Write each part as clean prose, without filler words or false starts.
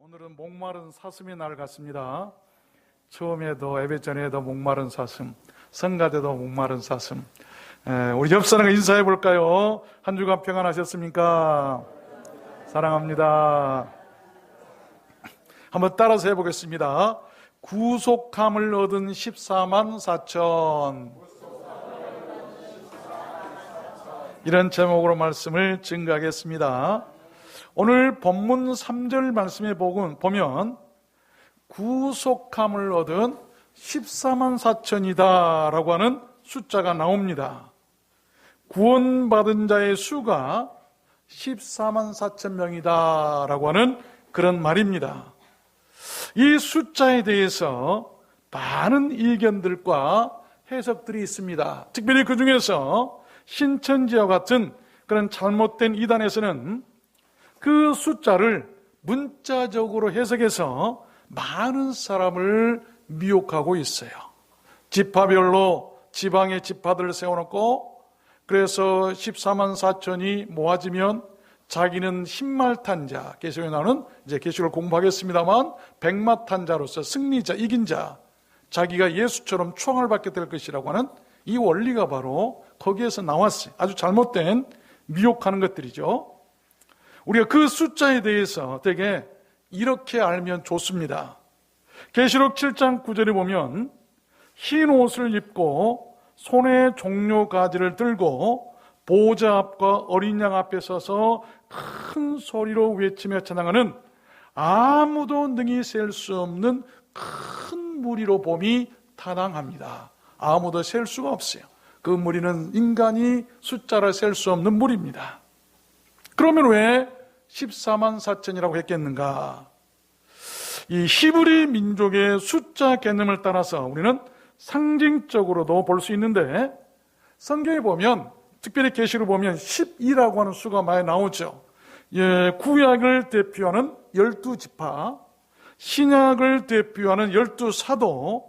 오늘은 목마른 사슴의 날 같습니다. 처음에도 예배 전에도 목마른 사슴, 성가대도 목마른 사슴. 우리 옆 사람과 인사해 볼까요? 한 주간 평안하셨습니까? 사랑합니다. 한번 따라서 해보겠습니다. 구속함을 얻은 14만 4천. 이런 제목으로 말씀을 증거하겠습니다. 오늘 본문 3절 말씀에 보면 구속함을 얻은 14만 4천이다 라고 하는 숫자가 나옵니다. 구원받은 자의 수가 14만 4천 명이다 라고 하는 그런 말입니다. 이 숫자에 대해서 많은 의견들과 해석들이 있습니다. 특별히 그 중에서 신천지와 같은 그런 잘못된 이단에서는 그 숫자를 문자적으로 해석해서 많은 사람을 미혹하고 있어요. 지파별로 지방의 지파들을 세워놓고 그래서 14만 4천이 모아지면 자기는 신말탄자, 계시록에 나오는 이제 계시록을 공부하겠습니다만 백마탄자로서 승리자, 이긴 자, 자기가 예수처럼 초항을 받게 될 것이라고 하는 이 원리가 바로 거기에서 나왔어요. 아주 잘못된 미혹하는 것들이죠. 우리가 그 숫자에 대해서 되게 이렇게 알면 좋습니다. 계시록 7장 9절에 보면 흰 옷을 입고 손에 종려 가지를 들고 보호자 앞과 어린 양 앞에 서서 큰 소리로 외치며 찬양하는 아무도 능히 셀 수 없는 큰 무리로 봄이 타당합니다. 아무도 셀 수가 없어요. 그 무리는 인간이 숫자를 셀 수 없는 무리입니다. 그러면 왜 14만 4천이라고 했겠는가? 이 히브리 민족의 숫자 개념을 따라서 우리는 상징적으로도 볼 수 있는데 성경에 보면 특별히 계시록 보면 12라고 하는 수가 많이 나오죠. 구약을 대표하는 12지파, 신약을 대표하는 12사도,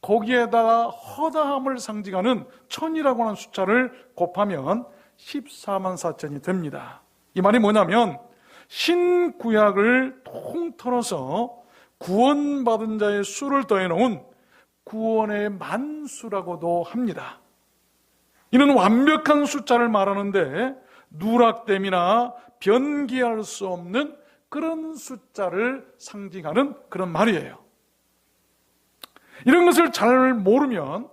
거기에다가 허다함을 상징하는 1000이라고 하는 숫자를 곱하면 14만 4천이 됩니다. 이 말이 뭐냐면 신구약을 통틀어서 구원받은 자의 수를 더해놓은 구원의 만수라고도 합니다. 이는 완벽한 숫자를 말하는데 누락됨이나 변기할 수 없는 그런 숫자를 상징하는 그런 말이에요. 이런 것을 잘 모르면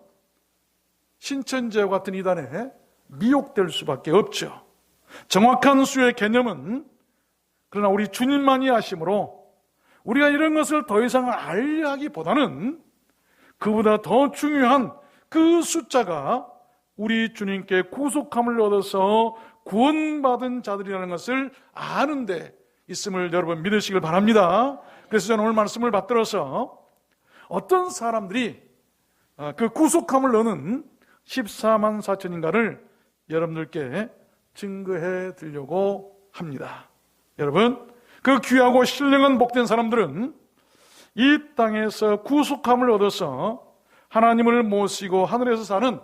신천지와 같은 이단에 미혹될 수밖에 없죠. 정확한 수의 개념은 그러나 우리 주님만이 아심으로 우리가 이런 것을 더 이상 알려 하기보다는 그보다 더 중요한 그 숫자가 우리 주님께 구속함을 얻어서 구원받은 자들이라는 것을 아는 데 있음을 여러분 믿으시길 바랍니다. 그래서 저는 오늘 말씀을 받들어서 어떤 사람들이 그 구속함을 얻는 14만 4천인가를 여러분들께 증거해 드리려고 합니다. 여러분, 그 귀하고 신령한 복된 사람들은 이 땅에서 구속함을 얻어서 하나님을 모시고 하늘에서 사는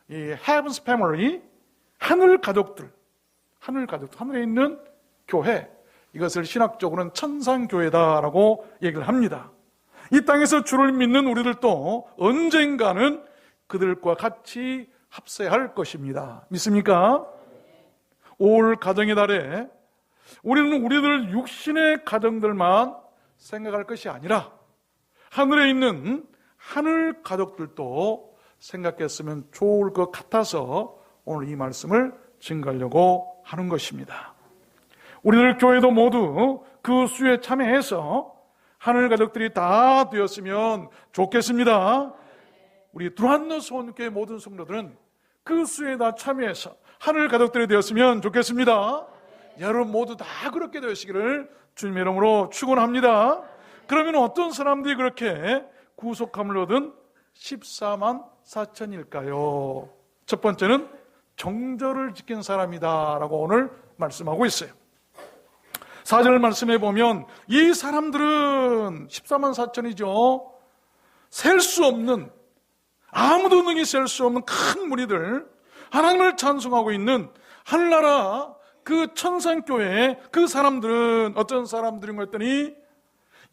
이 Heaven's Family, 하늘 가족들, 하늘에 있는 교회, 이것을 신학적으로는 천상교회다라고 얘기를 합니다. 이 땅에서 주를 믿는 우리들도 언젠가는 그들과 같이 합세할 것입니다. 믿습니까? 올 가정의 달에 우리는 우리들 육신의 가정들만 생각할 것이 아니라 하늘에 있는 하늘 가족들도 생각했으면 좋을 것 같아서 오늘 이 말씀을 증거하려고 하는 것입니다. 우리들 교회도 모두 그 수에 참여해서 하늘 가족들이 다 되었으면 좋겠습니다. 우리 두란노 소원교회 모든 성도들은 그 수에 다 참여해서 하늘 가족들이 되었으면 좋겠습니다. 여러분 모두 다 그렇게 되시기를 주님의 이름으로 축원합니다. 그러면 어떤 사람들이 그렇게 구속함을 얻은 14만 4천일까요? 첫 번째는 정절을 지킨 사람이다라고 오늘 말씀하고 있어요. 4절 말씀해 보면 이 사람들은 14만 4천이죠. 셀 수 없는, 아무도 능히 셀 수 없는 큰 무리들, 하나님을 찬송하고 있는 하늘나라 그 천상교회의 그 사람들은 어떤 사람들인 거 했더니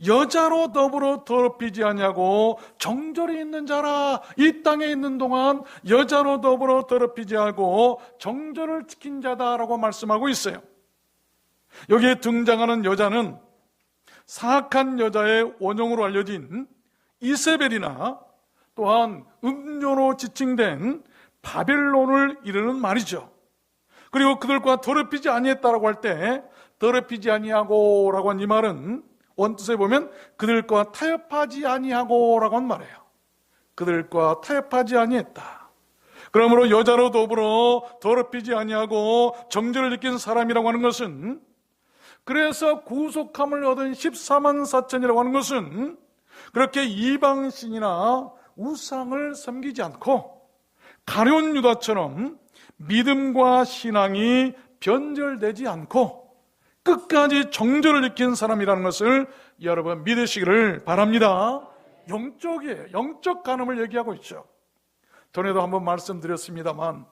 여자로 더불어 더럽히지 아니하고 정절이 있는 자라. 이 땅에 있는 동안 여자로 더불어 더럽히지 않고 정절을 지킨 자다라고 말씀하고 있어요. 여기에 등장하는 여자는 사악한 여자의 원형으로 알려진 이세벨이나 또한 음료로 지칭된 바벨론을 이르는 말이죠. 그리고 그들과 더럽히지 아니했다라고 할 때 더럽히지 아니하고 라고 한 이 말은 원뜻에 보면 그들과 타협하지 아니하고 라고 한 말이에요. 그들과 타협하지 아니했다. 그러므로 여자로 더불어 더럽히지 아니하고 정죄를 느낀 사람이라고 하는 것은, 그래서 구속함을 얻은 14만 4천이라고 하는 것은 그렇게 이방신이나 우상을 섬기지 않고 가룟 유다처럼 믿음과 신앙이 변절되지 않고 끝까지 정죄를 느낀 사람이라는 것을 여러분 믿으시기를 바랍니다. 영적이에요. 영적 간음을 얘기하고 있죠. 전에도 한번 말씀드렸습니다만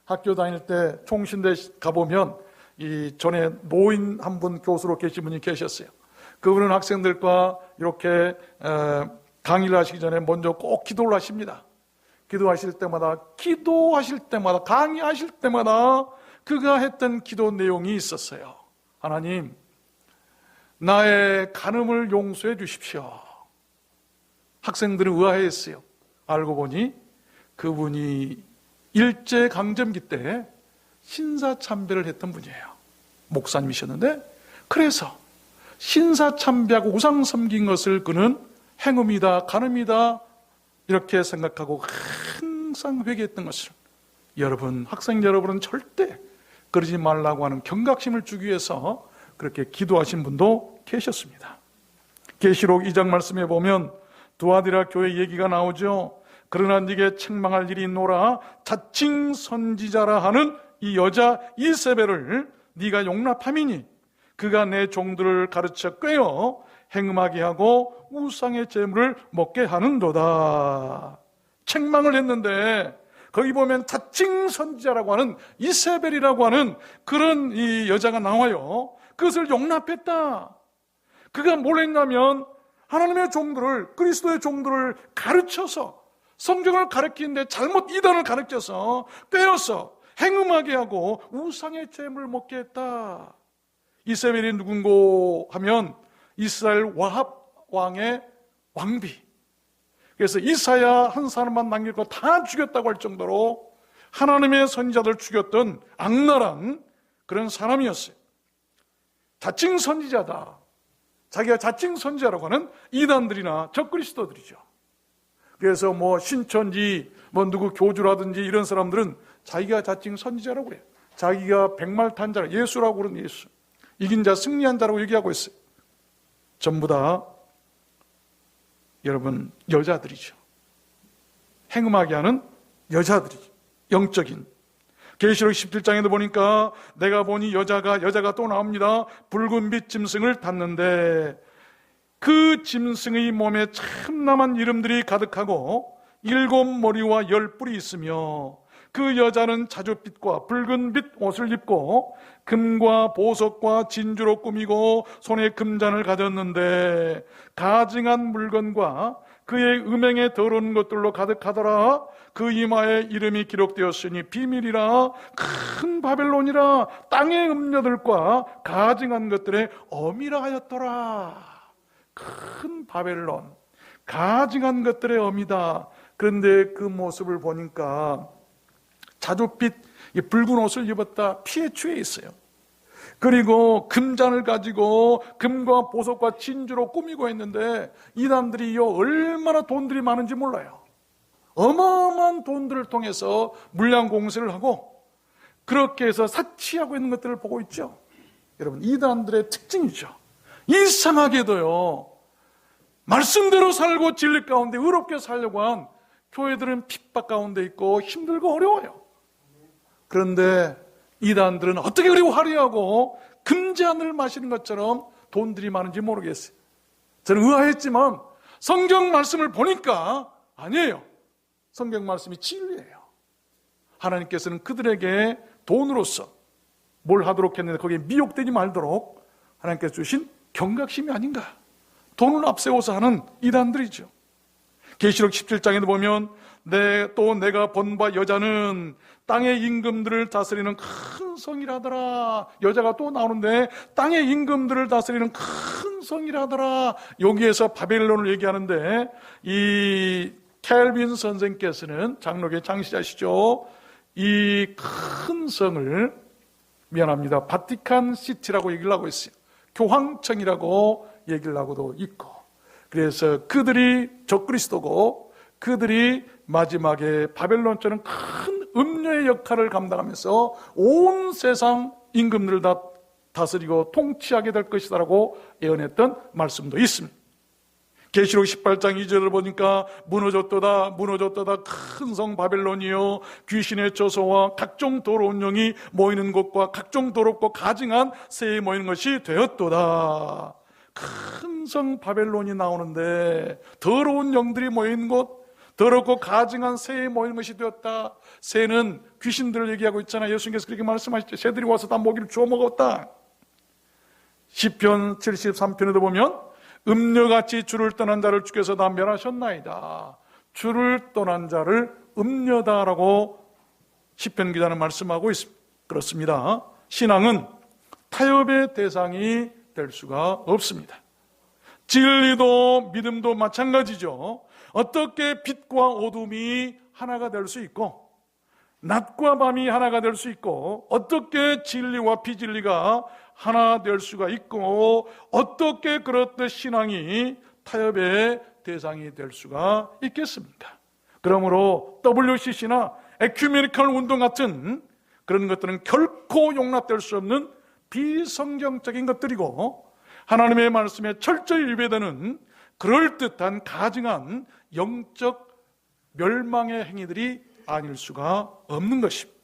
학교 다닐 때 총신대 가보면 이 전에 노인 한 분 교수로 계신 분이 계셨어요. 그분은 학생들과 이렇게 강의를 하시기 전에 먼저 꼭 기도를 하십니다. 기도하실 때마다 강의하실 때마다 그가 했던 기도 내용이 있었어요. 하나님, 나의 간음을 용서해 주십시오. 학생들은 의아해했어요. 알고 보니 그분이 일제강점기 때 신사참배를 했던 분이에요. 목사님이셨는데, 그래서 신사참배하고 우상 섬긴 것을 그는 행음이다, 간음이다 이렇게 생각하고 항상 회개했던 것을, 여러분, 학생 여러분은 절대 그러지 말라고 하는 경각심을 주기 위해서 그렇게 기도하신 분도 계셨습니다. 계시록 2장 말씀에 보면 두아디라 교회 얘기가 나오죠. 그러나 네게 책망할 일이 있노라. 자칭 선지자라 하는 이 여자 이세벨을 네가 용납함이니 그가 내 종들을 가르쳐 꿰어 행음하게 하고 우상의 제물을 먹게 하는도다. 책망을 했는데 거기 보면 자칭 선지자라고 하는 이세벨이라고 하는 그런 이 여자가 나와요. 그것을 용납했다. 그가 뭘 했냐면 하나님의 종들을, 그리스도의 종들을 가르쳐서 성경을 가르치는데 잘못 이단을 가르쳐서 꿰어서 행음하게 하고 우상의 제물을 먹게 했다. 이세벨이 누군고 하면 이스라엘 와합 왕의 왕비. 그래서 이사야 한 사람만 남길 거 다 죽였다고 할 정도로 하나님의 선지자들 죽였던 악랄한 그런 사람이었어요. 자칭 선지자다. 자기가 자칭 선지자라고 하는 이단들이나 적그리스도들이죠. 그래서 뭐 신천지, 뭐 누구 교주라든지 이런 사람들은 자기가 자칭 선지자라고 그래요. 자기가 백말탄자, 예수라고 그러는 예수. 이긴 자, 승리한 자라고 얘기하고 있어요. 전부 다 여러분 여자들이죠. 행음하게 하는 여자들이죠. 영적인. 계시록 17장에도 보니까 내가 보니 여자가 또 나옵니다. 붉은 빛 짐승을 탔는데 그 짐승의 몸에 참남한 이름들이 가득하고 7 머리와 10 뿔이 있으며 그 여자는 자줏빛과 붉은 빛 옷을 입고 금과 보석과 진주로 꾸미고 손에 금잔을 가졌는데 가증한 물건과 그의 음행에 더러운 것들로 가득하더라. 그 이마에 이름이 기록되었으니 비밀이라 큰 바벨론이라 땅의 음녀들과 가증한 것들의 어미라 하였더라. 큰 바벨론, 가증한 것들의 어미다. 그런데 그 모습을 보니까 자줏빛 붉은 옷을 입었다. 피에 취해 있어요. 그리고 금잔을 가지고 금과 보석과 진주로 꾸미고 있는데 이단들이 얼마나 돈들이 많은지 몰라요. 어마어마한 돈들을 통해서 물량 공세를 하고 그렇게 해서 사치하고 있는 것들을 보고 있죠. 여러분, 이단들의 특징이죠. 이상하게도요, 말씀대로 살고 진리 가운데 의롭게 살려고 한 교회들은 핍박 가운데 있고 힘들고 어려워요. 그런데 이단들은 어떻게 그리 화려하고 금잔을 마시는 것처럼 돈들이 많은지 모르겠어요. 저는 의아했지만 성경 말씀을 보니까 아니에요. 성경 말씀이 진리예요. 하나님께서는 그들에게 돈으로서 뭘 하도록 했는데 거기에 미혹되지 말도록 하나님께서 주신 경각심이 아닌가. 돈을 앞세워서 하는 이단들이죠. 계시록 17장에도 보면 내가 본 바 여자는 땅의 임금들을 다스리는 큰 성이라더라. 여자가 또 나오는데 땅의 임금들을 다스리는 큰 성이라더라. 여기에서 바벨론을 얘기하는데 이 켈빈 선생께서는 장로계 장시자시죠. 이 큰 성을 미안합니다. 바티칸 시티라고 얘기를 하고 있어요. 교황청이라고 얘기를 하고도 있고, 그래서 그들이 적그리스도고 그들이 마지막에 바벨론처럼 큰 음녀의 역할을 감당하면서 온 세상 임금들을 다 다스리고 통치하게 될 것이다라고 예언했던 말씀도 있습니다. 계시록 18장 2절을 보니까 무너졌도다 큰 성 바벨론이요 귀신의 저소와 각종 더러운 영이 모이는 곳과 각종 더럽고 가증한 새에 모이는 것이 되었도다. 큰 성 바벨론이 나오는데 더러운 영들이 모이는 곳, 더럽고 가증한 새에 모이는 것이 되었다. 새는 귀신들을 얘기하고 있잖아요. 예수님께서 그렇게 말씀하셨죠. 새들이 와서 다 먹이를 주워 먹었다. 시편 73편에도 보면 음녀같이 주를 떠난 자를 주께서 다 멸하셨나이다. 주를 떠난 자를 음녀다라고 시편 기자는 말씀하고 있습니다. 그렇습니다. 신앙은 타협의 대상이 될 수가 없습니다. 진리도 믿음도 마찬가지죠. 어떻게 빛과 어둠이 하나가 될 수 있고 낮과 밤이 하나가 될 수 있고 어떻게 진리와 비진리가 하나 될 수가 있고 어떻게 그렇듯 신앙이 타협의 대상이 될 수가 있겠습니까? 그러므로 WCC나 에큐메니컬 운동 같은 그런 것들은 결코 용납될 수 없는 비성경적인 것들이고 하나님의 말씀에 철저히 위배되는 그럴듯한 가증한 영적 멸망의 행위들이 아닐 수가 없는 것입니다.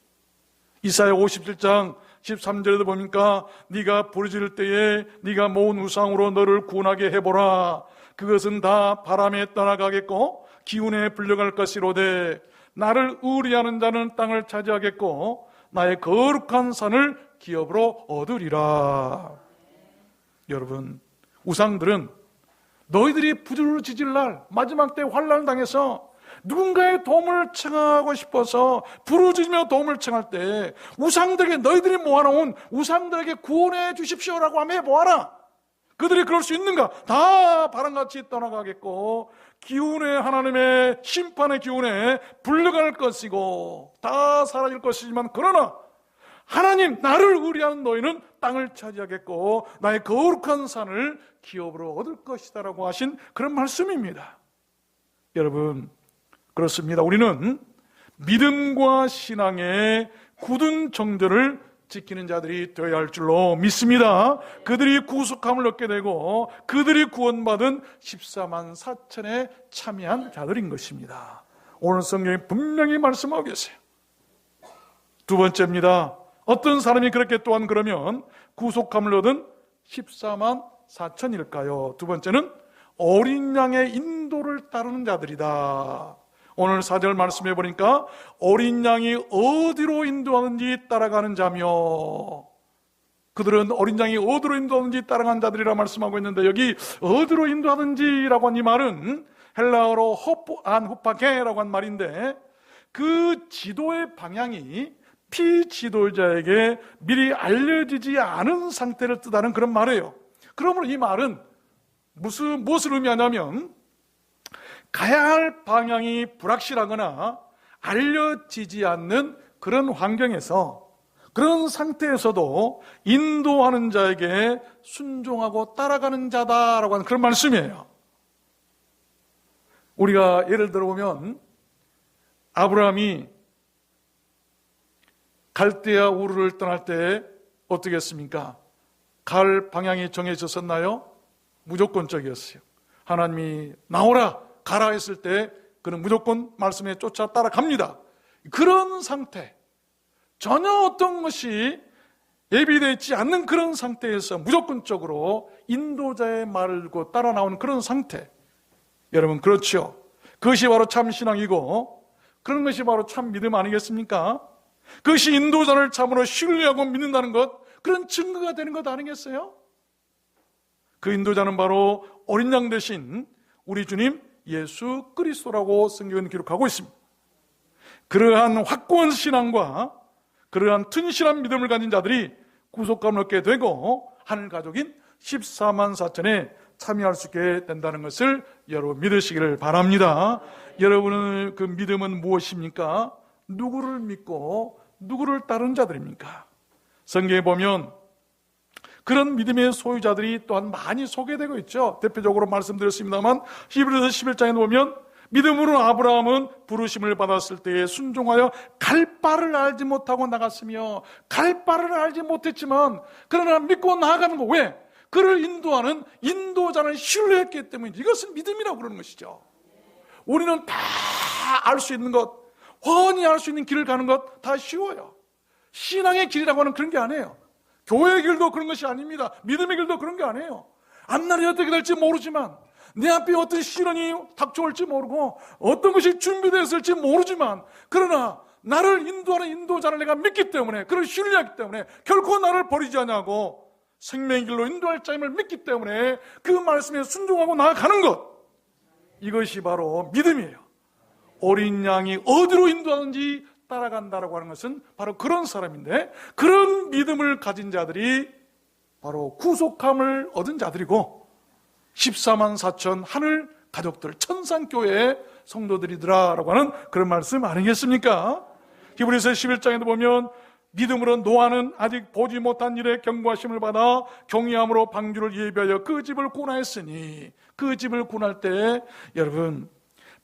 이사야 57장 13절에도 보니까 네가 부르짖을 때에 네가 모은 우상으로 너를 구원하게 해보라. 그것은 다 바람에 떠나가겠고 기운에 불려갈 것이로되 나를 의리하는 자는 땅을 차지하겠고 나의 거룩한 산을 기업으로 얻으리라. 여러분, 우상들은 너희들이 부르짖을 날 마지막 때 환난을 당해서 누군가의 도움을 청하고 싶어서 부르짖으며 도움을 청할 때 우상들에게 너희들이 모아놓은 우상들에게 구원해 주십시오라고 하면 해보아라. 그들이 그럴 수 있는가? 다 바람같이 떠나가겠고 기운에 하나님의 심판의 기운에 불려갈 것이고 다 사라질 것이지만 그러나 하나님 나를 의리하는 너희는 땅을 차지하겠고 나의 거룩한 산을 기업으로 얻을 것이다 라고 하신 그런 말씀입니다. 여러분, 그렇습니다. 우리는 믿음과 신앙의 굳은 정절을 지키는 자들이 되어야 할 줄로 믿습니다. 그들이 구속함을 얻게 되고 그들이 구원받은 14만 4천에 참여한 자들인 것입니다. 오늘 성경이 분명히 말씀하고 계세요. 두 번째입니다. 어떤 사람이 그렇게 또한 그러면 구속함을 얻은 14만 4천일까요? 두 번째는 어린 양의 인도를 따르는 자들이다. 오늘 4절 말씀해 보니까 어린 양이 어디로 인도하는지 따라가는 자며, 그들은 어린 양이 어디로 인도하는지 따라가는 자들이라 말씀하고 있는데 여기 어디로 인도하는지라고 한 이 말은 헬라어로 후파게라고 한 말인데 그 지도의 방향이 피지도자에게 미리 알려지지 않은 상태를 뜻하는 그런 말이에요. 그러므로 이 말은 무엇을 의미하냐면 가야 할 방향이 불확실하거나 알려지지 않는 그런 환경에서, 그런 상태에서도 인도하는 자에게 순종하고 따라가는 자다라고 하는 그런 말씀이에요. 우리가 예를 들어보면 아브라함이 갈대아 우르를 떠날 때 어떻게 했습니까? 갈 방향이 정해졌었나요? 무조건적이었어요. 하나님이 나오라, 가라 했을 때 그는 무조건 말씀에 쫓아 따라갑니다. 그런 상태, 전혀 어떤 것이 예비되어 있지 않는 그런 상태에서 무조건적으로 인도자의 말을 듣고 따라 나오는 그런 상태. 여러분, 그렇죠? 그것이 바로 참 신앙이고 그런 것이 바로 참 믿음 아니겠습니까? 그것이 인도자를 참으로 신뢰하고 믿는다는 것, 그런 증거가 되는 것 아니겠어요? 그 인도자는 바로 어린 양 대신 우리 주님 예수 그리스도라고 성경은 기록하고 있습니다. 그러한 확고한 신앙과 그러한 튼실한 믿음을 가진 자들이 구속감을 얻게 되고 하늘 가족인 14만 4천에 참여할 수 있게 된다는 것을 여러분 믿으시기를 바랍니다. 여러분의 그 믿음은 무엇입니까? 누구를 믿고 누구를 따르는 자들입니까? 성경에 보면 그런 믿음의 소유자들이 또한 많이 소개되고 있죠. 대표적으로 말씀드렸습니다만 히브리서 11장에 보면 믿음으로 아브라함은 부르심을 받았을 때에 순종하여 갈 바를 알지 못하고 나갔으며 갈 바를 알지 못했지만 그러나 믿고 나아가는 거. 왜? 그를 인도하는 인도자를 신뢰했기 때문에 이것은 믿음이라고 그러는 것이죠. 우리는 다 알 수 있는 것, 훤히 알 수 있는 길을 가는 것 다 쉬워요. 신앙의 길이라고 하는 그런 게 아니에요. 교회의 길도 그런 것이 아닙니다. 믿음의 길도 그런 게 아니에요. 앞날이 어떻게 될지 모르지만 내 앞에 어떤 시련이 닥쳐올지 모르고 어떤 것이 준비되어 있을지 모르지만 그러나 나를 인도하는 인도자를 내가 믿기 때문에 그를 신뢰하기 때문에 결코 나를 버리지 않냐고 생명의 길로 인도할 자임을 믿기 때문에 그 말씀에 순종하고 나아가는 것, 이것이 바로 믿음이에요. 어린 양이 어디로 인도하는지 따라간다라고 하는 것은 바로 그런 사람인데 그런 믿음을 가진 자들이 바로 구속함을 얻은 자들이고 14만 4천 하늘 가족들 천상교회의 성도들이더라라고 하는 그런 말씀 아니겠습니까? 히브리서 11장에도 보면 믿음으로 노아는 아직 보지 못한 일에 경고하심을 받아 경외함으로 방주를 예비하여 그 집을 구원하였으니 그 집을 구원할 때 여러분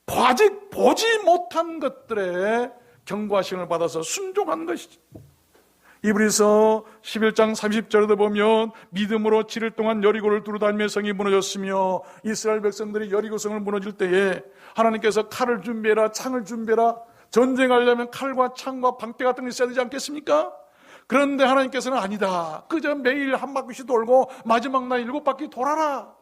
아직 보지 못한 것들에 경고하심을 받아서 순종한 것이죠. 히브리서 11장 30절에도 보면 믿음으로 7일 동안 여리고를 두루다니며 성이 무너졌으며 이스라엘 백성들이 여리고성을 무너질 때에 하나님께서 칼을 준비해라, 창을 준비해라, 전쟁하려면 칼과 창과 방패 같은 게 있어야 되지 않겠습니까? 그런데 하나님께서는 아니다, 그저 매일 한 바퀴씩 돌고 마지막 날 7바퀴 돌아라.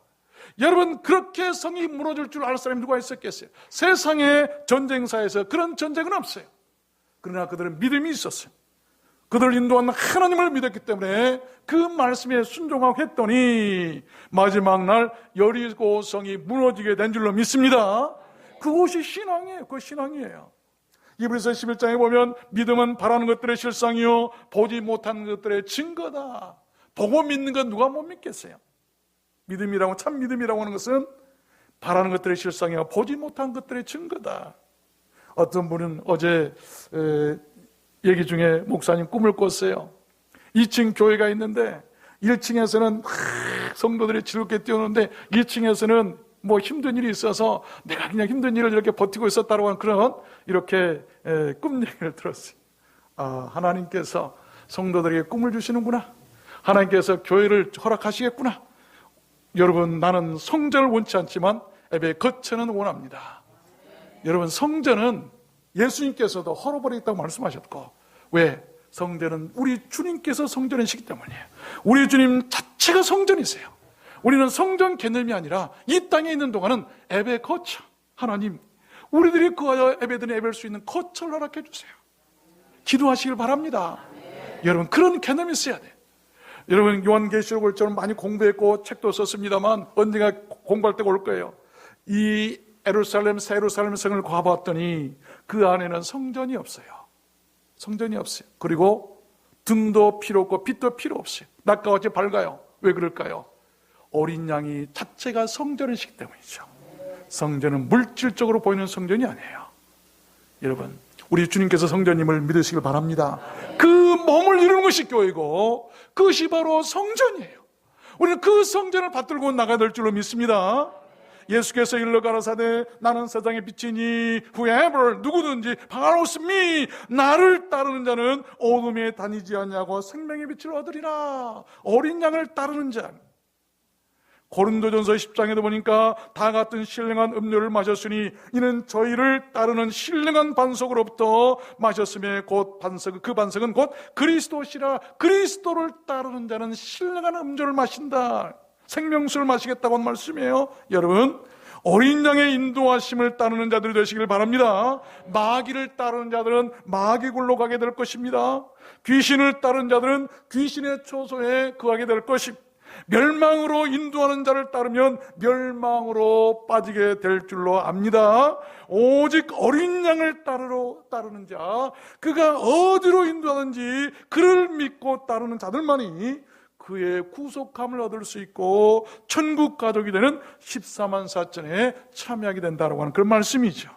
여러분, 그렇게 성이 무너질 줄 알 사람이 누가 있었겠어요? 세상의 전쟁사에서 그런 전쟁은 없어요. 그러나 그들은 믿음이 있었어요. 그들을 인도하는 하나님을 믿었기 때문에 그 말씀에 순종하고 했더니 마지막 날 여리고성이 무너지게 된 줄로 믿습니다. 그것이 신앙이에요. 그것이 신앙이에요. 히브리서 11장에 보면 믿음은 바라는 것들의 실상이요 보지 못하는 것들의 증거다. 보고 믿는 건 누가 못 믿겠어요? 믿음이라고, 참 믿음이라고 하는 것은 바라는 것들의 실상이요 보지 못한 것들의 증거다. 어떤 분은 어제 얘기 중에 목사님 꿈을 꿨어요. 2층 교회가 있는데 1층에서는 성도들이 즐겁게 뛰어노는데 2층에서는 뭐 힘든 일이 있어서 내가 그냥 힘든 일을 이렇게 버티고 있었다고 하는 그런 이렇게 꿈 얘기를 들었어요. 아, 하나님께서 성도들에게 꿈을 주시는구나. 하나님께서 교회를 허락하시겠구나. 여러분, 나는 성전을 원치 않지만 예배의 거처는 원합니다. 여러분, 성전은 예수님께서도 헐어버리겠다고 말씀하셨고, 왜? 성전은 우리 주님께서 성전이시기 때문이에요. 우리 주님 자체가 성전이세요. 우리는 성전 개념이 아니라 이 땅에 있는 동안은 예배 거처, 하나님 우리들이 거하여 예배드리는 예배할 수 있는 거처를 허락해 주세요. 기도하시길 바랍니다. 여러분, 그런 개념이 있어야 돼요. 여러분, 요한계시록을 저는 많이 공부했고 책도 썼습니다만 언젠가 공부할 때가 올 거예요. 이 예루살렘, 새 예루살렘 성을 가봤더니 그 안에는 성전이 없어요. 성전이 없어요. 그리고 등도 필요 없고 빛도 필요 없어요. 낮과 같이 밝아요. 왜 그럴까요? 어린 양이 자체가 성전이시기 때문이죠. 성전은 물질적으로 보이는 성전이 아니에요. 여러분, 우리 주님께서 성전임을 믿으시길 바랍니다. 그 몸을 이루는 것이 교회고 그것이 바로 성전이에요. 우리는 그 성전을 받들고 나가야 될 줄로 믿습니다. 예수께서 일러 가라사대 나는 세상의 빛이니 whoever 누구든지 바로스미 나를 따르는 자는 어둠에 다니지 않냐고 생명의 빛을 얻으리라. 어린 양을 따르는 자. 고린도전서 10장에도 보니까 다 같은 신령한 음료를 마셨으니 이는 저희를 따르는 신령한 반석으로부터 마셨음에 곧 반석, 그 반석은 곧 그리스도시라. 그리스도를 따르는 자는 신령한 음료를 마신다. 생명수를 마시겠다고 하는 말씀이에요. 여러분, 어린 양의 인도하심을 따르는 자들이 되시길 바랍니다. 마귀를 따르는 자들은 마귀 굴로 가게 될 것입니다. 귀신을 따르는 자들은 귀신의 초소에 거하게 될 것입니다. 멸망으로 인도하는 자를 따르면 멸망으로 빠지게 될 줄로 압니다. 오직 어린 양을 따르는 자, 그가 어디로 인도하는지 그를 믿고 따르는 자들만이 그의 구속함을 얻을 수 있고 천국 가족이 되는 14만 4천에 참여하게 된다고 하는 그런 말씀이죠.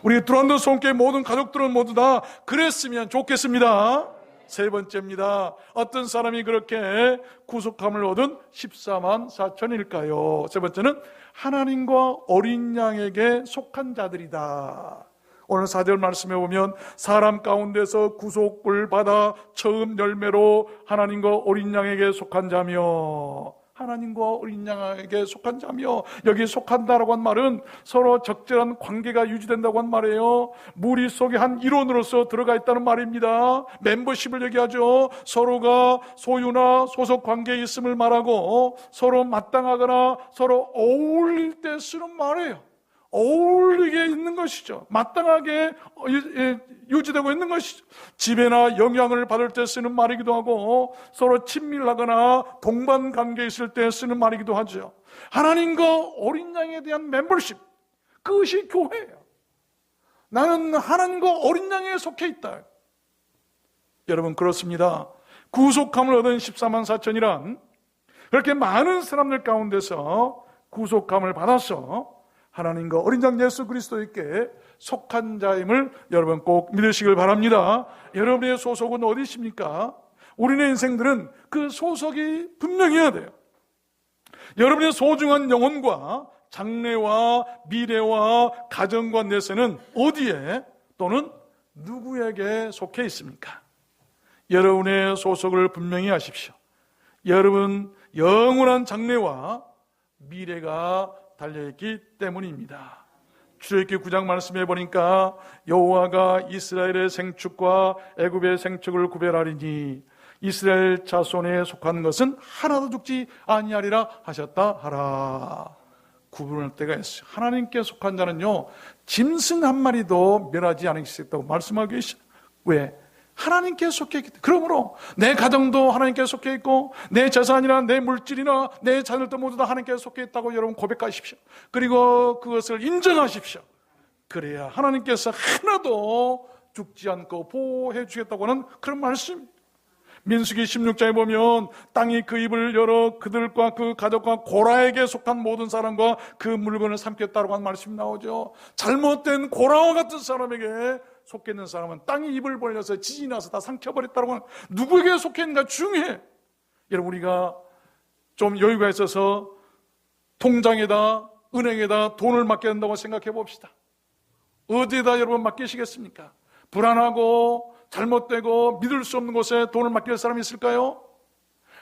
우리 두란노 손교회 모든 가족들은 모두 다 그랬으면 좋겠습니다. 세 번째입니다. 어떤 사람이 그렇게 구속함을 얻은 14만 4천일까요? 세 번째는 하나님과 어린 양에게 속한 자들이다. 오늘 4절 말씀에 보면 사람 가운데서 구속을 받아 처음 열매로 하나님과 어린 양에게 속한 자며, 하나님과 어린 양에게 속한 자며, 여기 속한다라고 한 말은 서로 적절한 관계가 유지된다고 한 말이에요. 무리 속에 한 일원으로서 들어가 있다는 말입니다. 멤버십을 얘기하죠. 서로가 소유나 소속 관계에 있음을 말하고 서로 마땅하거나 서로 어울릴 때 쓰는 말이에요. 어울리게 있는 것이죠. 마땅하게 유지되고 있는 것이죠. 지배나 영향을 받을 때 쓰는 말이기도 하고 서로 친밀하거나 동반 관계에 있을 때 쓰는 말이기도 하죠. 하나님과 어린 양에 대한 멤버십, 그것이 교회예요. 나는 하나님과 어린 양에 속해 있다. 여러분, 그렇습니다. 구속함을 얻은 14만 4천이란 그렇게 많은 사람들 가운데서 구속함을 받아서 하나님과 어린 양 예수 그리스도에게 속한 자임을 여러분 꼭 믿으시길 바랍니다. 여러분의 소속은 어디십니까? 우리의 인생들은 그 소속이 분명해야 돼요. 여러분의 소중한 영혼과 장래와 미래와 가정과 내세는 어디에 또는 누구에게 속해 있습니까? 여러분의 소속을 분명히 하십시오. 여러분 영원한 장래와 미래가 달려있기 때문입니다. 출애굽기 9장 말씀해 보니까 여호와가 이스라엘의 생축과 애굽의 생축을 구별하리니 이스라엘 자손에 속한 것은 하나도 죽지 아니하리라 하셨다 하라. 구분할 때가 있어요. 하나님께 속한 자는요, 짐승 한 마리도 멸하지 않으시겠다고 말씀하고 계시죠. 왜? 하나님께 속해 있기 때문에. 그러므로 내 가정도 하나님께 속해 있고 내 재산이나 내 물질이나 내 자녀도 모두 다 하나님께 속해 있다고 여러분 고백하십시오. 그리고 그것을 인정하십시오. 그래야 하나님께서 하나도 죽지 않고 보호해 주겠다고 하는 그런 말씀. 민수기 16장에 보면 땅이 그 입을 열어 그들과 그 가족과 고라에게 속한 모든 사람과 그 물건을 삼켰다고 하는 말씀이 나오죠. 잘못된 고라와 같은 사람에게 속해 있는 사람은 땅이 입을 벌려서 지진이 나서 다 삼켜버렸다고 하는, 누구에게 속해 있는가 중요해. 여러분, 우리가 좀 여유가 있어서 통장에다 은행에다 돈을 맡겨야 된다고 생각해 봅시다. 어디에다 여러분 맡기시겠습니까? 불안하고 잘못되고 믿을 수 없는 곳에 돈을 맡길 사람이 있을까요?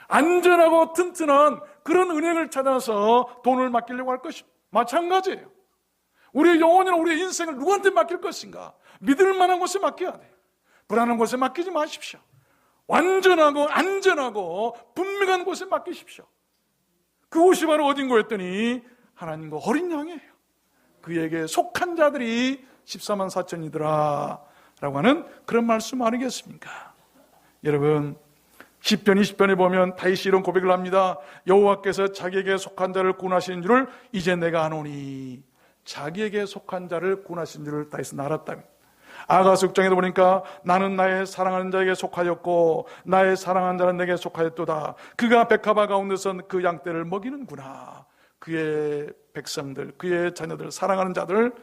안전하고 튼튼한 그런 은행을 찾아서 돈을 맡기려고 할 것입니다. 마찬가지예요. 우리의 영혼이나 우리의 인생을 누구한테 맡길 것인가? 믿을 만한 곳에 맡겨야 돼요. 불안한 곳에 맡기지 마십시오. 완전하고 안전하고 분명한 곳에 맡기십시오. 그곳이 바로 어딘가 했더니 하나님과 어린 양이에요. 그에게 속한 자들이 14만 4천이더라 라고 하는 그런 말씀 아니겠습니까? 여러분, 시편 20편에 보면 다윗이 이런 고백을 합니다. 여호와께서 자기에게 속한 자를 구원하시는 줄을 이제 내가 아노니. 자기에게 속한 자를 구원하신 줄을 다윗은 알았다면, 아가서 6장에도 보니까 나는 나의 사랑하는 자에게 속하였고 나의 사랑하는 자는 내게 속하였도다. 그가 백합화 가운데서 그 양떼를 먹이는구나. 그의 백성들, 그의 자녀들, 사랑하는 자들,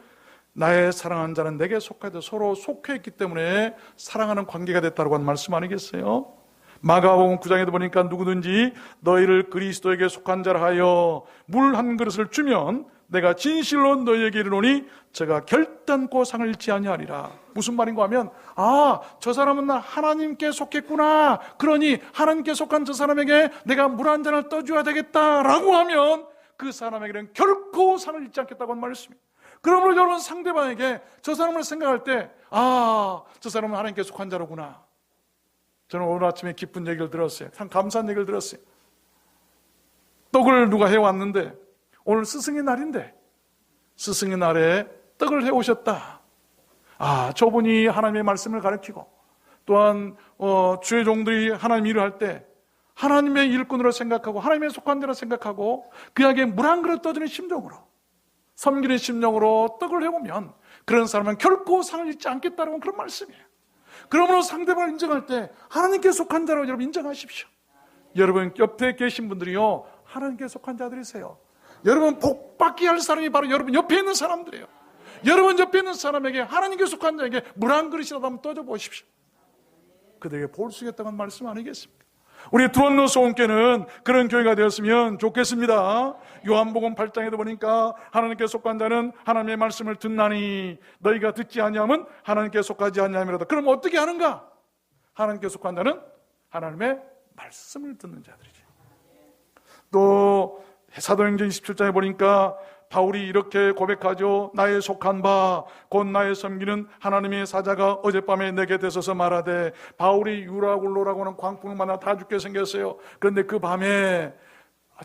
나의 사랑하는 자는 내게 속하였다. 서로 속해 있기 때문에 사랑하는 관계가 됐다고 하는 말씀 아니겠어요? 마가복음 9장에도 보니까 누구든지 너희를 그리스도에게 속한 자라 하여 물 한 그릇을 주면 내가 진실로 너희에게 이르노니 제가 결단코 상을 잃지 아니하리라. 무슨 말인가 하면, 저 사람은 나 하나님께 속했구나. 그러니 하나님께 속한 저 사람에게 내가 물 한 잔을 떠줘야 되겠다라고 하면 그 사람에게는 결코 상을 잃지 않겠다고 하는 말씀입니다. 그러므로 여러분, 상대방에게 저 사람을 생각할 때, 저 사람은 하나님께 속한 자로구나. 저는 오늘 아침에 기쁜 얘기를 들었어요. 참 감사한 얘기를 들었어요. 떡을 누가 해왔는데 오늘 스승의 날인데 스승의 날에 떡을 해오셨다. 저분이 하나님의 말씀을 가르치고 또한 주의 종들이 하나님 일을 할 때 하나님의 일꾼으로 생각하고 하나님의 속한 자로 생각하고 그에게 물 한 그릇 떠주는 심정으로, 섬기는 심정으로 떡을 해오면 그런 사람은 결코 상을 잊지 않겠다는 그런 말씀이에요. 그러므로 상대방을 인정할 때 하나님께 속한 자라고 여러분 인정하십시오. 여러분 옆에 계신 분들이요, 하나님께 속한 자들이세요. 여러분 복받게 할 사람이 바로 여러분 옆에 있는 사람들이에요. 여러분 옆에 있는 사람에게, 하나님께 속한 자에게 물 한 그릇이라도 한번 떠줘 보십시오. 그들에게 볼 수 있겠다는 말씀 아니겠습니까? 우리 두원로 소원교회는 그런 교회가 되었으면 좋겠습니다. 요한복음 8장에도 보니까 하나님께 속한 자는 하나님의 말씀을 듣나니 너희가 듣지 아니하면 하나님께 속하지 아니함이로다. 그럼 어떻게 하는가? 하나님께 속한 자는 하나님의 말씀을 듣는 자들이죠. 또 사도행전 27장에 보니까 바울이 이렇게 고백하죠. 나의 속한 바 곧 나의 섬기는 하나님의 사자가 어젯밤에 내게 되소서 말하되, 바울이 유라굴로라고 하는 광풍을 만나 다 죽게 생겼어요. 그런데 그 밤에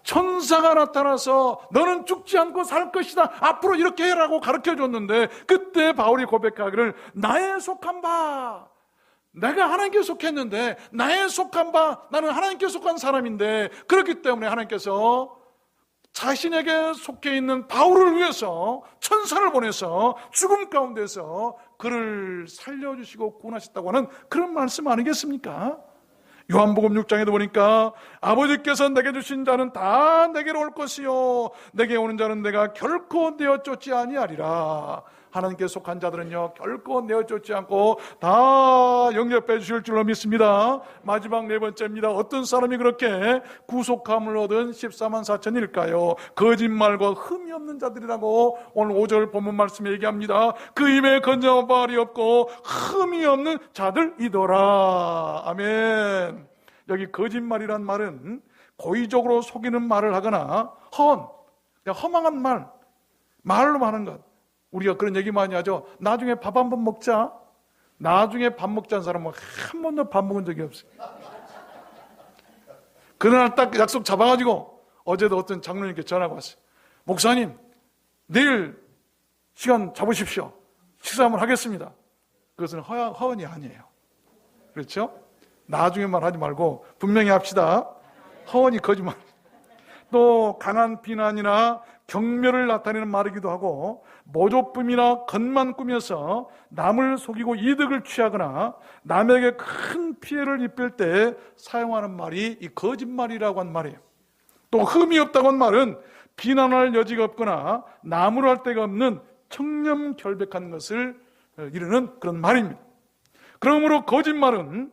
천사가 나타나서 너는 죽지 않고 살 것이다, 앞으로 이렇게 해라고 가르쳐줬는데, 그때 바울이 고백하기를 나의 속한 바, 내가 하나님께 속했는데 나의 속한 바, 나는 하나님께 속한 사람인데, 그렇기 때문에 하나님께서 자신에게 속해 있는 바울을 위해서 천사를 보내서 죽음 가운데서 그를 살려주시고 구원하셨다고 하는 그런 말씀 아니겠습니까? 요한복음 6장에도 보니까 아버지께서 내게 주신 자는 다 내게로 올 것이요 내게 오는 자는 내가 결코 내어 쫓지 아니하리라. 하나님께 속한 자들은요 결코 내어 쫓지 않고 다 영접해 주실 줄로 믿습니다. 마지막 네 번째입니다. 어떤 사람이 그렇게 구속함을 얻은 14만 4천일까요? 거짓말과 흠이 없는 자들이라고 오늘 5절 본문 말씀에 얘기합니다. 그 입에 건져한 말이 없고 흠이 없는 자들이더라. 아멘. 여기 거짓말이란 말은 고의적으로 속이는 말을 하거나 허망한 말로 하는 것. 우리가 그런 얘기 많이 하죠. 나중에 밥 한번 먹자. 나중에 밥 먹자는 사람은 한 번도 밥 먹은 적이 없어요. 그날 딱 약속 잡아가지고, 어제도 어떤 장로님께 전화가 왔어요. 목사님, 내일 시간 잡으십시오. 식사 한번 하겠습니다. 그것은 허언이 아니에요. 그렇죠? 나중에만 하지 말고 분명히 합시다. 허언이 거짓말. 또 강한 비난이나 경멸을 나타내는 말이기도 하고, 모조품이나 겉만 꾸며서 남을 속이고 이득을 취하거나 남에게 큰 피해를 입힐 때 사용하는 말이 이 거짓말이라고 한 말이에요. 또 흠이 없다고 한 말은 비난할 여지가 없거나 나무랄 데가 없는 청렴결백한 것을 이르는 그런 말입니다. 그러므로 거짓말은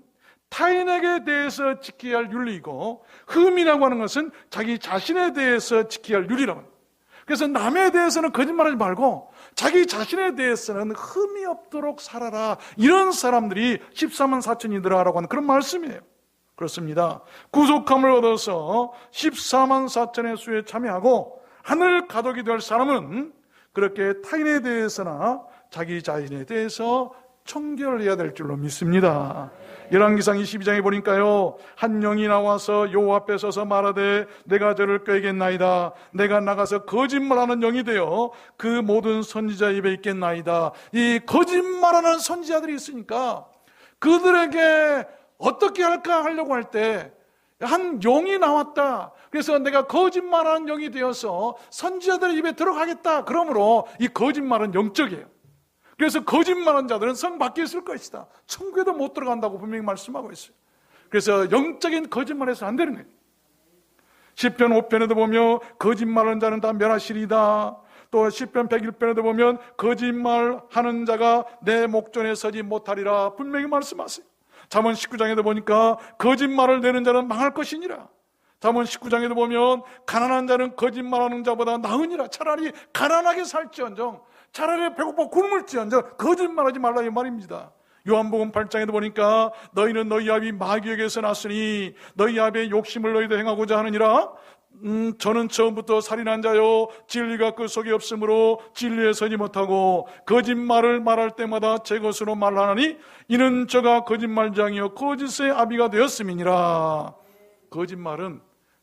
타인에게 대해서 지켜야 할 윤리이고, 흠이라고 하는 것은 자기 자신에 대해서 지켜야 할 윤리라고 합니다. 그래서 남에 대해서는 거짓말하지 말고 자기 자신에 대해서는 흠이 없도록 살아라. 이런 사람들이 14만 4천이더라라고 하는 그런 말씀이에요. 그렇습니다. 구속함을 얻어서 14만 4천의 수에 참여하고 하늘 가족이 될 사람은 그렇게 타인에 대해서나 자기 자신에 대해서 청결해야 될 줄로 믿습니다. 열왕기상 22장에 보니까요, 한 영이 나와서 여호와 앞에 서서 말하되 내가 저를 꾀겠나이다. 내가 나가서 거짓말하는 영이 되어 그 모든 선지자 입에 있겠나이다. 이 거짓말하는 선지자들이 있으니까 그들에게 어떻게 할까 하려고 할 때 한 영이 나왔다. 그래서 내가 거짓말하는 영이 되어서 선지자들 입에 들어가겠다. 그러므로 이 거짓말은 영적이에요. 그래서 거짓말한 자들은 성 밖에 있을 것이다. 천국에도 못 들어간다고 분명히 말씀하고 있어요. 그래서 영적인 거짓말에서 안 되는 거예요. 시편 5편에도 보면 거짓말하는 자는 다 멸하시리다. 또 시편 101편에도 보면 거짓말하는 자가 내 목전에 서지 못하리라 분명히 말씀하세요. 잠언 19장에도 보니까 거짓말을 내는 자는 망할 것이니라. 잠언 19장에도 보면 가난한 자는 거짓말하는 자보다 나으니라. 차라리 가난하게 살지언정, 차라리 배고파 굶을지언정 거짓말하지 말라 이 말입니다. 요한복음 8장에도 보니까 너희는 너희 아비 마귀에게서 났으니 너희 아비의 욕심을 너희도 행하고자 하느니라. 저는 처음부터 살인한 자요 진리가 그 속에 없으므로 진리에 서지 못하고 거짓말을 말할 때마다 제 것으로 말하나니 이는 저가 거짓말장이요 거짓의 아비가 되었음이니라. 거짓말은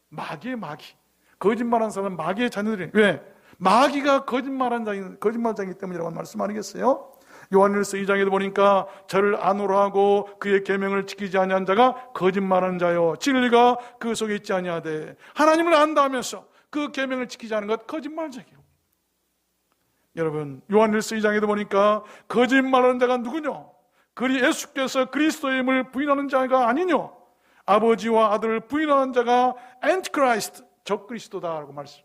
마귀의 마귀. 거짓말한 사람은 마귀의 자녀들이에요. 왜? 마귀가 거짓말장이기 때문이라고 말씀 아니겠어요? 요한일서 2장에도 보니까 저를 안으로 하고 그의 계명을 지키지 아니한 자가 거짓말하는 자요 진리가 그 속에 있지 아니하되, 하나님을 안다 하면서 그 계명을 지키지 않은 것 거짓말쟁이요. 여러분, 요한일서 2장에도 보니까 거짓말하는 자가 누구냐? 그리 예수께서 그리스도의 힘을 부인하는 자가 아니뇨? 아버지와 아들을 부인하는 자가 엔티크라이스트, 적그리스도다라고 말씀.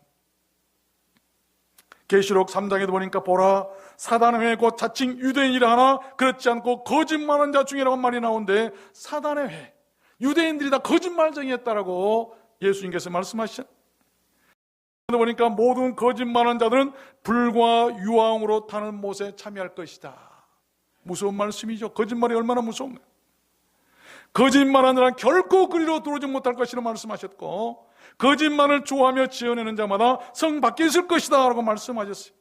계시록 3장에도 보니까 보라, 사단의 회 곧 자칭 유대인이라 하나 그렇지 않고 거짓말하는 자 중이라고 말이 나오는데, 사단의 회, 유대인들이 다 거짓말쟁이였다라고 예수님께서 말씀하시죠. 보니까 모든 거짓말하는 자들은 불과 유황으로 타는 못에 참여할 것이다. 무서운 말씀이죠. 거짓말이 얼마나 무서운가요? 거짓말하는 자는 결코 그리로 들어오지 못할 것이라고 말씀하셨고, 거짓말을 좋아하며 지어내는 자마다 성 밖에 있을 것이다 라고 말씀하셨어요.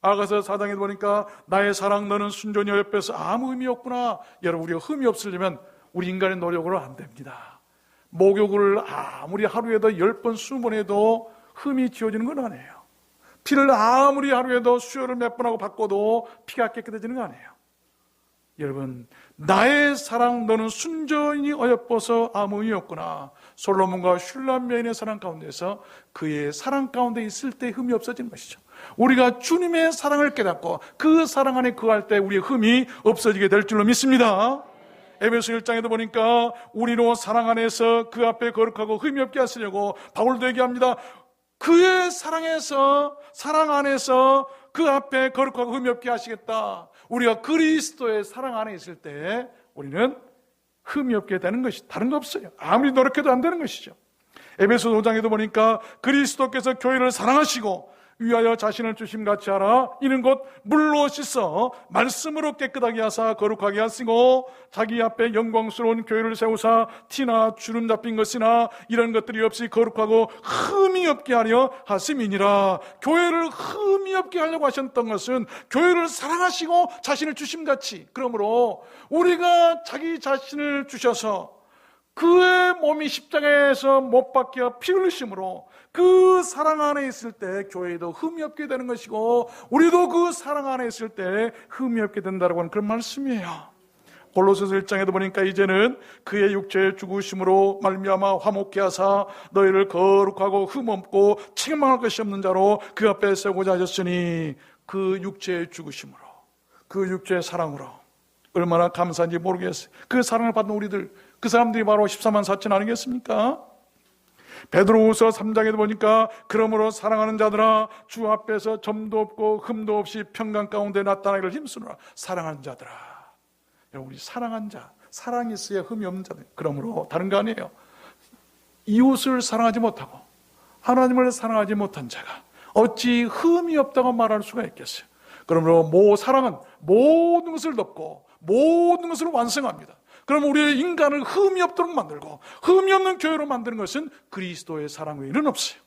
아가서 4장에 보니까 나의 사랑 너는 순전히 옆에서 아무 의미 없구나. 여러분, 우리가 흠이 없으려면 우리 인간의 노력으로 안 됩니다. 목욕을 아무리 하루에도 10번 20번 해도 흠이 지워지는 건 아니에요. 피를 아무리 하루에도 수혈을 몇 번 하고 바꿔도 피가 깨끗해지는 거 아니에요. 여러분, 나의 사랑 너는 순전히 어여뻐서 아무 의미 없구나. 솔로몬과 슐람 여인의 사랑 가운데서 그의 사랑 가운데 있을 때 흠이 없어지는 것이죠. 우리가 주님의 사랑을 깨닫고 그 사랑 안에 거할 때 우리의 흠이 없어지게 될 줄로 믿습니다. 에베소 1장에도 보니까 우리로 사랑 안에서 그 앞에 거룩하고 흠이 없게 하시려고 바울도 얘기합니다. 그의 사랑에서, 사랑 안에서 그 앞에 거룩하고 흠이 없게 하시겠다. 우리가 그리스도의 사랑 안에 있을 때 우리는 흠이 없게 되는 것이 다른 거 없어요. 아무리 노력해도 안 되는 것이죠. 에베소 5장에도 보니까 그리스도께서 교회를 사랑하시고 위하여 자신을 주심같이 하라. 이는 곧 물로 씻어 말씀으로 깨끗하게 하사 거룩하게 하시고 자기 앞에 영광스러운 교회를 세우사 티나 주름 잡힌 것이나 이런 것들이 없이 거룩하고 흠이 없게 하려 하심이니라. 교회를 흠이 없게 하려고 하셨던 것은 교회를 사랑하시고 자신을 주심같이, 그러므로 우리가 자기 자신을 주셔서 그의 몸이 십자가에서 못 박혀 피 흘리심으로 그 사랑 안에 있을 때 교회도 흠이 없게 되는 것이고 우리도 그 사랑 안에 있을 때 흠이 없게 된다고 하는 그런 말씀이에요. 골로새서 1장에도 보니까 이제는 그의 육체의 죽으심으로 말미암아 화목케 하사 너희를 거룩하고 흠없고 책망할 것이 없는 자로 그 앞에 세우고자 하셨으니, 그 육체의 죽으심으로, 그 육체의 사랑으로 얼마나 감사한지 모르겠어요. 그 사랑을 받는 우리들, 그 사람들이 바로 14만 4천 아니겠습니까? 베드로후서 3장에도 보니까 그러므로 사랑하는 자들아 주 앞에서 점도 없고 흠도 없이 평강 가운데 나타나기를 힘쓰노라. 사랑하는 자들아, 우리 사랑한 자, 사랑이 있어야 흠이 없는 자들. 그러므로 다른 거 아니에요. 이웃을 사랑하지 못하고 하나님을 사랑하지 못한 자가 어찌 흠이 없다고 말할 수가 있겠어요? 그러므로 사랑은 모든 것을 덮고 모든 것을 완성합니다. 그럼 우리의 인간을 흠이 없도록 만들고 흠이 없는 교회로 만드는 것은 그리스도의 사랑 외에는 없어요.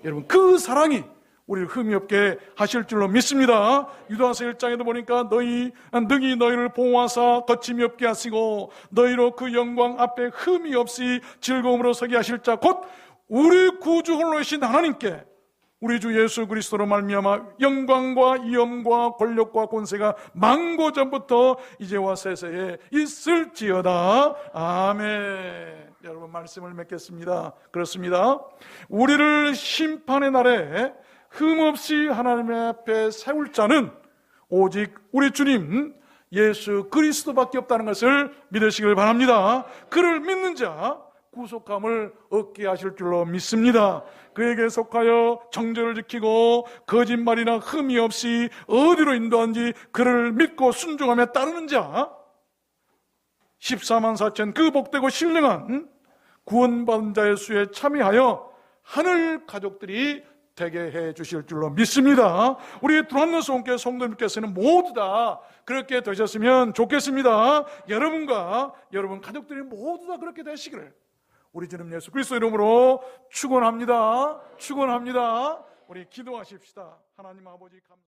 여러분, 그 사랑이 우리를 흠이 없게 하실 줄로 믿습니다. 유다서 1장에도 보니까 능히 너희를 보호하사 거침이 없게 하시고 너희로 그 영광 앞에 흠이 없이 즐거움으로 서게 하실 자 곧 우리 구주 홀로이신 하나님께 우리 주 예수 그리스도로 말미암아 영광과 위엄과 권력과 권세가 만고 전부터 이제와 세세에 있을지어다. 아멘. 여러분, 말씀을 맺겠습니다. 그렇습니다. 우리를 심판의 날에 흠없이 하나님 앞에 세울 자는 오직 우리 주님 예수 그리스도밖에 없다는 것을 믿으시길 바랍니다. 그를 믿는 자 구속함을 얻게 하실 줄로 믿습니다. 그에게 속하여 정죄를 지키고 거짓말이나 흠이 없이 어디로 인도한지 그를 믿고 순종하며 따르는 자 14만 4천 그 복되고 신령한 구원받은 자의 수에 참여하여 하늘 가족들이 되게 해 주실 줄로 믿습니다. 우리 두란노스 온교회 성도님께서는 모두 다 그렇게 되셨으면 좋겠습니다. 여러분과 여러분 가족들이 모두 다 그렇게 되시기를 우리 주님 예수 그리스도 이름으로 축원합니다. 축원합니다. 우리 기도하십시다. 하나님 아버지 감사합니다.